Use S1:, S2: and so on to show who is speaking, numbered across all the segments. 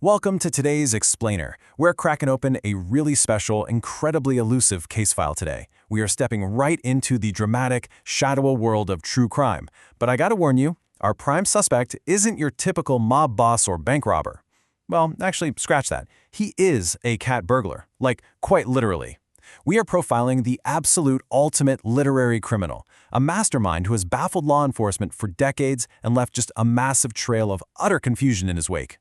S1: Welcome to today's Explainer. We're cracking open a really special, incredibly elusive case file today. We are stepping right into the dramatic, shadowy world of true crime. But I gotta warn you, our prime suspect isn't your typical mob boss or bank robber. Well, actually, scratch that. He is a cat burglar, like quite literally. We are profiling the absolute ultimate literary criminal, a mastermind who has baffled law enforcement for decades and left just a massive trail of utter confusion in his wake.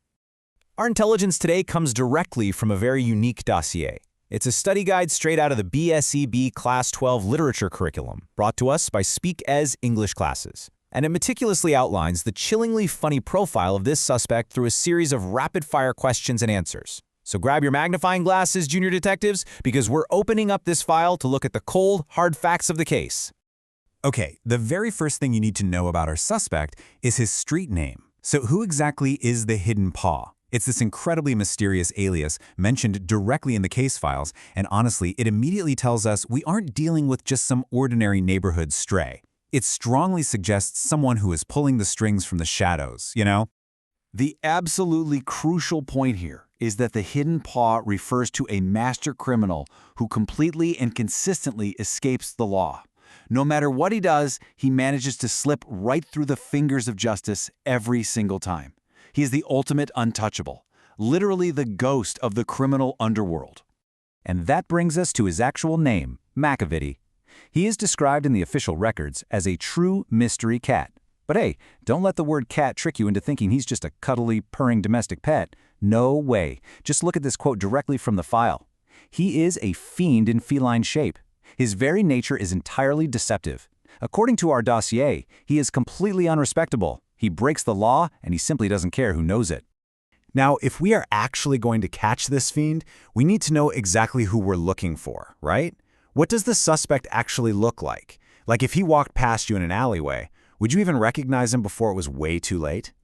S2: Our intelligence today comes directly from a very unique dossier. It's a study guide straight out of the BSEB Class 12 literature curriculum, brought to us by Speak As English classes. And it meticulously outlines the chillingly funny profile of this suspect through a series of rapid-fire questions and answers. So grab your magnifying glasses, junior detectives, because we're opening up this file to look at the cold, hard facts of the case.
S3: Okay, the very first thing you need to know about our suspect is his street name. So who exactly is the Hidden Paw? It's this incredibly mysterious alias mentioned directly in the case files, and honestly, it immediately tells us we aren't dealing with just some ordinary neighborhood stray. It strongly suggests someone who is pulling the strings from the shadows, you know?
S4: The absolutely crucial point here is that the Hidden Paw refers to a master criminal who completely and consistently escapes the law. No matter what he does, he manages to slip right through the fingers of justice every single time. He is the ultimate untouchable, literally the ghost of the criminal underworld.
S3: And that brings us to his actual name, Macavity. He is described in the official records as a true mystery cat. But hey, don't let the word cat trick you into thinking he's just a cuddly, purring domestic pet. No way. Just look at this quote directly from the file. He is a fiend in feline shape. His very nature is entirely deceptive. According to our dossier, he is completely unrespectable. He breaks the law, and he simply doesn't care who knows it.
S1: Now, if we are actually going to catch this fiend, we need to know exactly who we're looking for, right? What does the suspect actually look like? Like if he walked past you in an alleyway, would you even recognize him before it was way too late?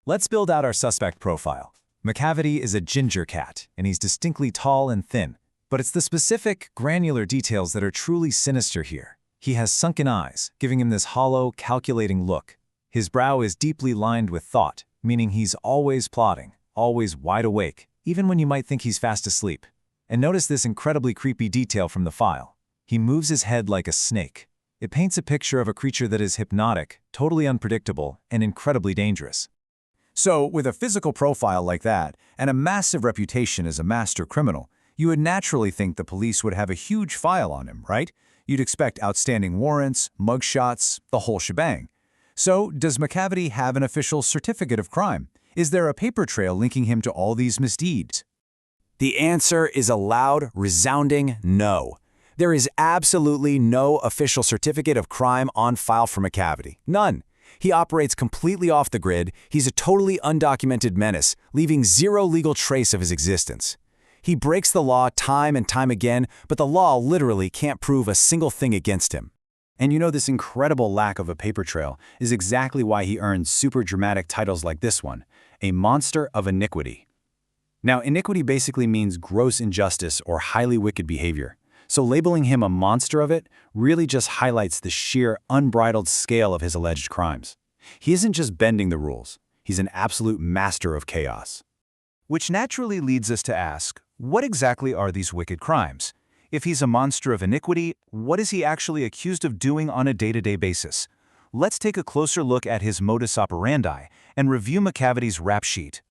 S2: Let's build out our suspect profile. Macavity is a ginger cat, and he's distinctly tall and thin. But it's the specific, granular details that are truly sinister here. He has sunken eyes, giving him this hollow, calculating look. His brow is deeply lined with thought, meaning he's always plotting, always wide awake, even when you might think he's fast asleep. And notice this incredibly creepy detail from the file. He moves his head like a snake. It paints a picture of a creature that is hypnotic, totally unpredictable, and incredibly dangerous.
S1: So, with a physical profile like that, and a massive reputation as a master criminal, you would naturally think the police would have a huge file on him, right? You'd expect outstanding warrants, mugshots, the whole shebang. So, does Macavity have an official certificate of crime? Is there a paper trail linking him to all these misdeeds?
S3: The answer is a loud, resounding no. There is absolutely no official certificate of crime on file for Macavity. None. He operates completely off the grid. He's a totally undocumented menace, leaving zero legal trace of his existence. He breaks the law time and time again, but the law literally can't prove a single thing against him.
S1: And you know, this incredible lack of a paper trail is exactly why he earns super dramatic titles like this one, a monster of iniquity. Now, iniquity basically means gross injustice or highly wicked behavior. So labeling him a monster of it really just highlights the sheer unbridled scale of his alleged crimes. He isn't just bending the rules, he's an absolute master of chaos. Which naturally leads us to ask, what exactly are these wicked crimes? If he's a monster of iniquity, what is he actually accused of doing on a day-to-day basis? Let's take a closer look at his modus operandi and review Macavity's rap sheet.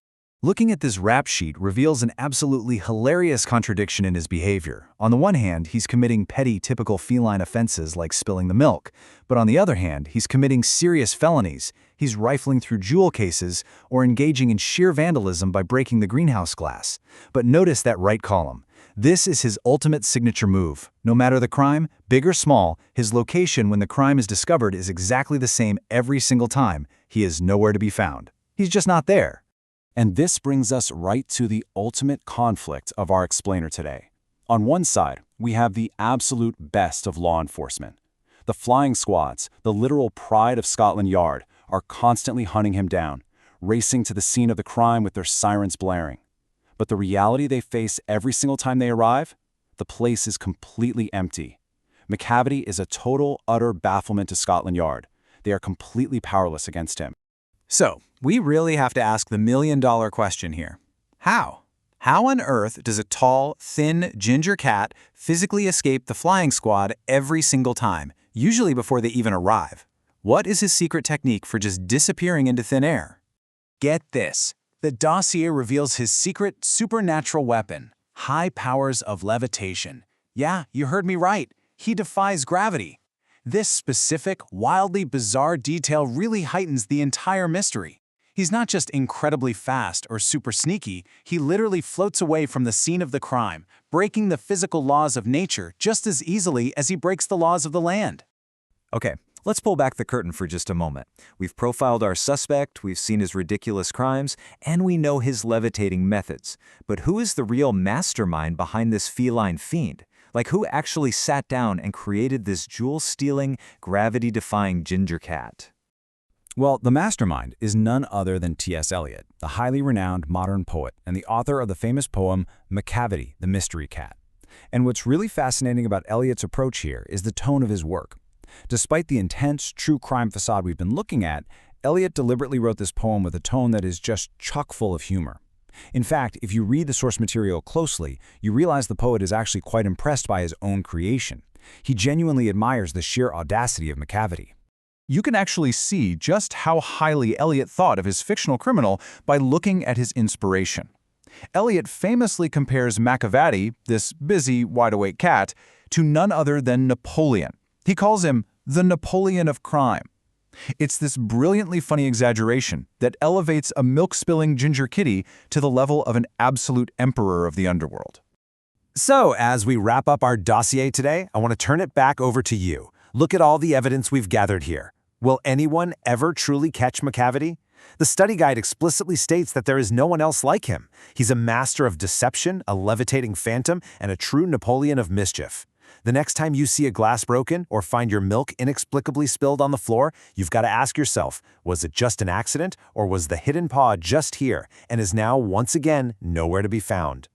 S1: Looking at this rap sheet reveals an absolutely hilarious contradiction in his behavior. On the one hand, he's committing petty, typical feline offenses like spilling the milk. But on the other hand, he's committing serious felonies. He's rifling through jewel cases or engaging in sheer vandalism by breaking the greenhouse glass. But notice that right column. This is his ultimate signature move. No matter the crime, big or small, his location when the crime is discovered is exactly the same every single time. He is nowhere to be found. He's just not there. And this brings us right to the ultimate conflict of our explainer today. On one side, we have the absolute best of law enforcement. The flying squads, the literal pride of Scotland Yard, are constantly hunting him down, racing to the scene of the crime with their sirens blaring. But the reality they face every single time they arrive? The place is completely empty. Macavity is a total, utter bafflement to Scotland Yard. They are completely powerless against him. So, we really have to ask the million-dollar question here.
S4: How? How on earth does a tall, thin, ginger cat physically escape the flying squad every single time, usually before they even arrive? What is his secret technique for just disappearing into thin air?
S1: Get this. The dossier reveals his secret supernatural weapon, high powers of levitation. Yeah, you heard me right. He defies gravity. This specific, wildly bizarre detail really heightens the entire mystery. He's not just incredibly fast or super sneaky, he literally floats away from the scene of the crime, breaking the physical laws of nature just as easily as he breaks the laws of the land.
S2: Okay, let's pull back the curtain for just a moment. We've profiled our suspect, we've seen his ridiculous crimes, and we know his levitating methods. But who is the real mastermind behind this feline fiend? Like, who actually sat down and created this jewel-stealing, gravity-defying ginger cat?
S3: Well, the mastermind is none other than T.S. Eliot, the highly renowned modern poet and the author of the famous poem Macavity, the Mystery Cat. And what's really fascinating about Eliot's approach here is the tone of his work. Despite the intense, true crime facade we've been looking at, Eliot deliberately wrote this poem with a tone that is just chock full of humor. In fact, if you read the source material closely, you realize the poet is actually quite impressed by his own creation. He genuinely admires the sheer audacity of Macavity.
S4: You can actually see just how highly Eliot thought of his fictional criminal by looking at his inspiration. Eliot famously compares Macavity, this busy, wide-awake cat, to none other than Napoleon. He calls him the Napoleon of crime. It's this brilliantly funny exaggeration that elevates a milk-spilling ginger kitty to the level of an absolute emperor of the underworld.
S1: So, as we wrap up our dossier today, I want to turn it back over to you. Look at all the evidence we've gathered here. Will anyone ever truly catch Macavity? The study guide explicitly states that there is no one else like him. He's a master of deception, a levitating phantom, and a true Napoleon of mischief. The next time you see a glass broken or find your milk inexplicably spilled on the floor, you've got to ask yourself, was it just an accident, or was the hidden paw just here and is now once again nowhere to be found?